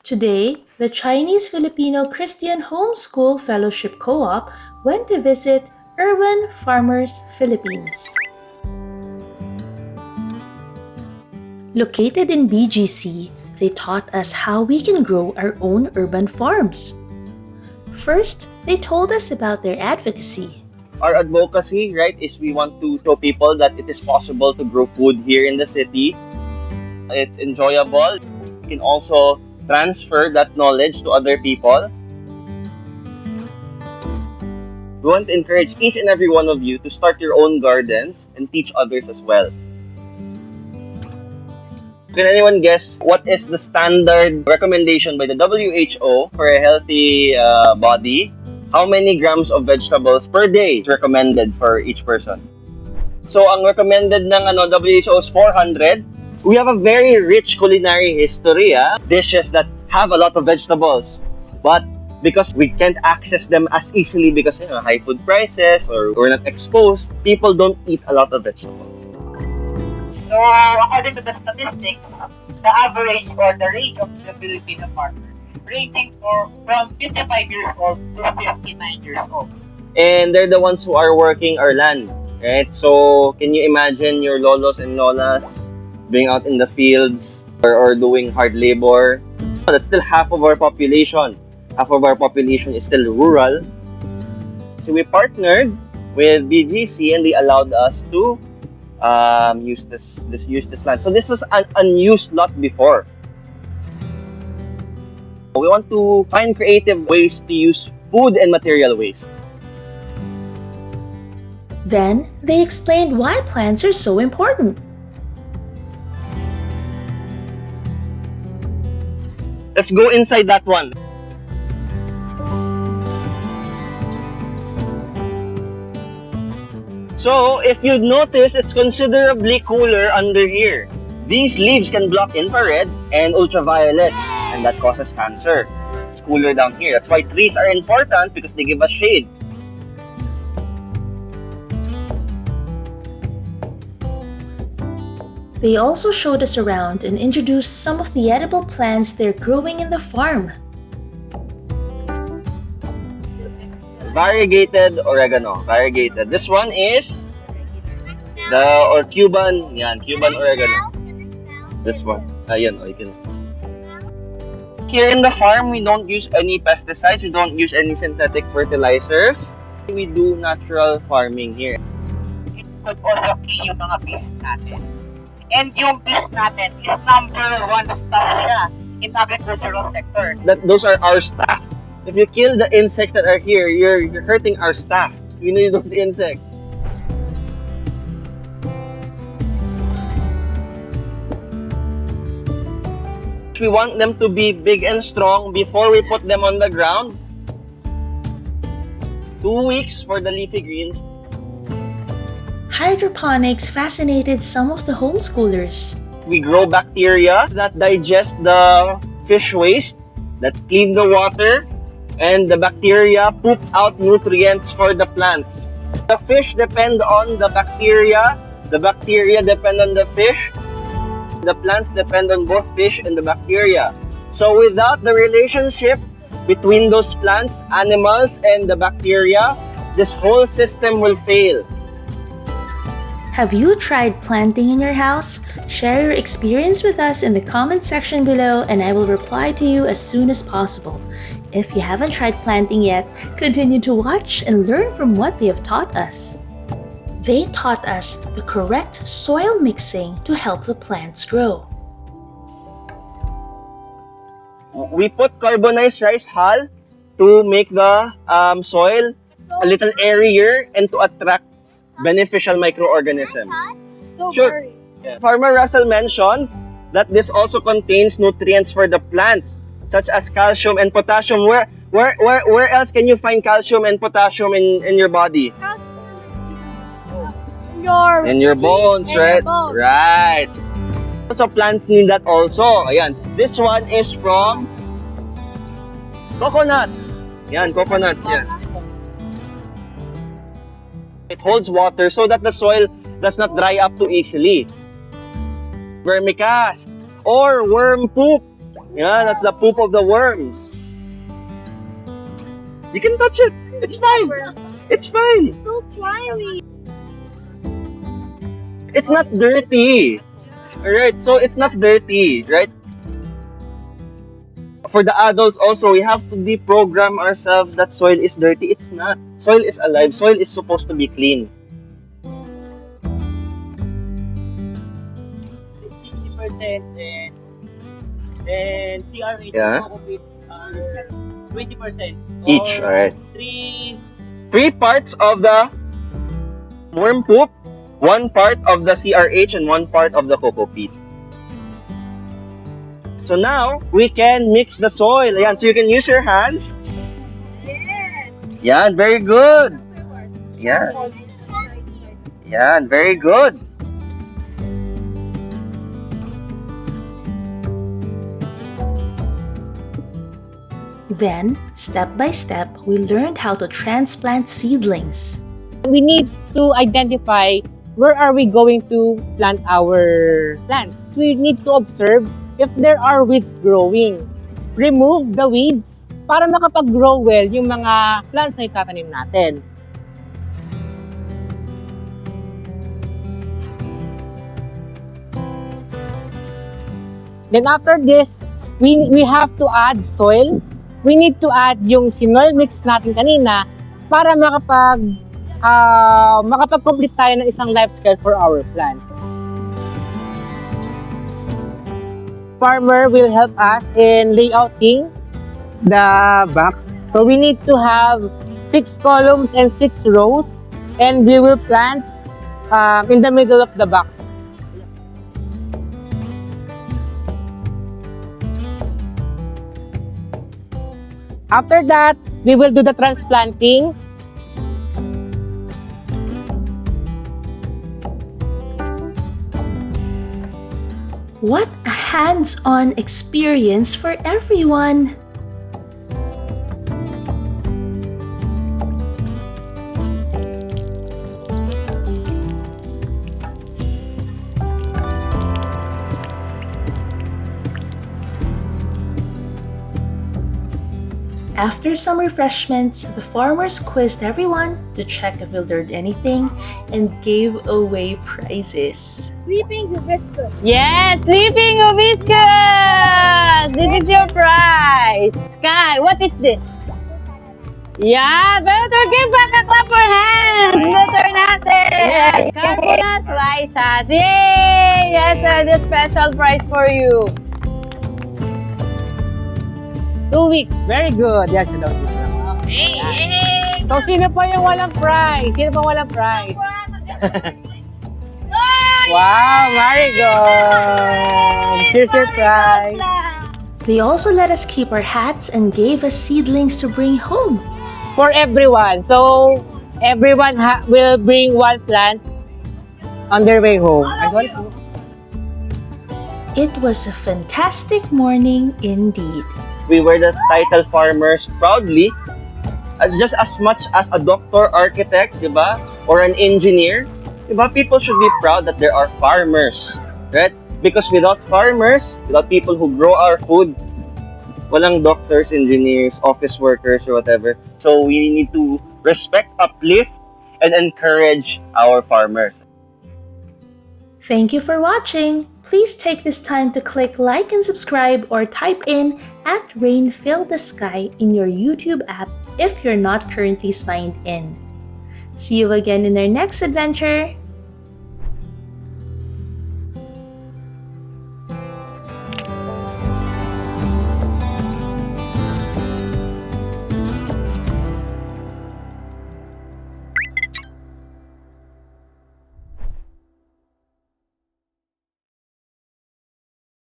Today, the Chinese-Filipino Christian Homeschool Fellowship Co-op went to visit Urban Farmers Philippines. Located in BGC, they taught us how we can grow our own urban farms. First, they told us about their advocacy. Our advocacy, right, is we want to show people that it is possible to grow food here in the city. It's enjoyable. You can also transfer that knowledge to other people. We want to encourage each and every one of you to start your own gardens and teach others as well. Can anyone guess what is the standard recommendation by the WHO for a healthy body? How many grams of vegetables per day is recommended for each person? So, ang recommended ng WHO is 400. We have a very rich culinary history, dishes that have a lot of vegetables. But because we can't access them as easily because high food prices or we're not exposed, people don't eat a lot of vegetables. So, according to the statistics, the average or the range of the Filipino farmer ranging from 55 years old to 59 years old. And they're the ones who are working our land, right? So, can you imagine your lolos and lolas being out in the fields or doing hard labor? That's still half of our population. Half of our population is still rural. So, we partnered with BGC and they allowed us to use this land. So this was an unused lot before. We want to find creative ways to use food and material waste. Then, they explained why plants are so important. Let's go inside that one. So, if you notice, it's considerably cooler under here. These leaves can block infrared and ultraviolet, and that causes cancer. It's cooler down here. That's why trees are important because they give us shade. They also showed us around and introduced some of the edible plants they're growing in the farm. Variegated oregano. Variegated. This one is Cuban oregano. This one. You can. Here in the farm, we don't use any pesticides. We don't use any synthetic fertilizers. We do natural farming here. It could also kill yung mga bees natin. And yung bees natin is #1 staff nila in agricultural sector. Those are our staff. If you kill the insects that are here, you're hurting our staff. We need those insects. We want them to be big and strong before we put them on the ground. 2 weeks for the leafy greens. Hydroponics fascinated some of the homeschoolers. We grow bacteria that digest the fish waste, that clean the water, and the bacteria poop out nutrients for the plants. The fish depend on the bacteria depend on the fish, the plants depend on both fish and the bacteria. So without the relationship between those plants, animals, and the bacteria, this whole system will fail. Have you tried planting in your house? Share your experience with us in the comment section below and I will reply to you as soon as possible. If you haven't tried planting yet, continue to watch and learn from what they have taught us. They taught us the correct soil mixing to help the plants grow. We put carbonized rice hull to make the soil a little airier and to attract beneficial microorganisms. Sure. Yeah. Farmer Russell mentioned that this also contains nutrients for the plants, such as calcium and potassium. Where else can you find calcium and potassium in your body? In your bones, right? Right. So plants need that also. Ayan. This one is from coconuts. Yan, coconuts. Yan. It holds water so that the soil does not dry up too easily. Vermicast or worm poop. Yeah, that's the poop of the worms. You can touch it. It's fine. It's fine. So slimy. It's not dirty. Alright, so it's not dirty, right? For the adults also, we have to deprogram ourselves that soil is dirty. It's not. Soil is alive. Soil is supposed to be clean. 60% and CRH Yeah. with 20%. Each, alright. Three 3 parts of the worm poop, 1 part of the CRH, and 1 part of the coco peat. So now, we can mix the soil. Ayan, so you can use your hands. Yes. Yan, very good. Yeah. Yan, very good. Then, step by step, we learned how to transplant seedlings. We need to identify where are we going to plant our plants. We need to observe if there are weeds growing. Remove the weeds para makapag-grow well yung mga plants na itatanim natin. Then after this, we have to add soil. We need to add yung sinoil mix natin kanina para makapag-complete tayo ng isang life cycle for our plants. Farmer will help us in layouting the box. So we need to have 6 columns and 6 rows, and we will plant in the middle of the box. After that, we will do the transplanting. What a hands-on experience for everyone! After some refreshments, the farmers quizzed everyone to check if we learned anything and gave away prizes. Sleeping hibiscus. Yes, sleeping hibiscus! This is your prize. Sky, what is this? Yeah, better give back a clap for hands. Better natin. Yes, Carbola slices. Yay! Yes, sir, the special prize for you. 2 weeks. Very good. Yes, you don't. Hey, yay! So, sino pa yung walang prize? Sino pa walang prize? Wow, very good. Here's your prize. They also let us keep our hats and gave us seedlings to bring home. For everyone. So, everyone will bring 1 plant on their way home. It was a fantastic morning indeed. We were the title farmers proudly, just as much as a doctor, architect, diba? Or an engineer. Diba? People should be proud that there are farmers, right? Because without farmers, without people who grow our food, walang doctors, engineers, office workers, or whatever. So we need to respect, uplift, and encourage our farmers. Thank you for watching. Please take this time to click like and subscribe or type in @RainFillTheSky in your YouTube app if you're not currently signed in. See you again in our next adventure.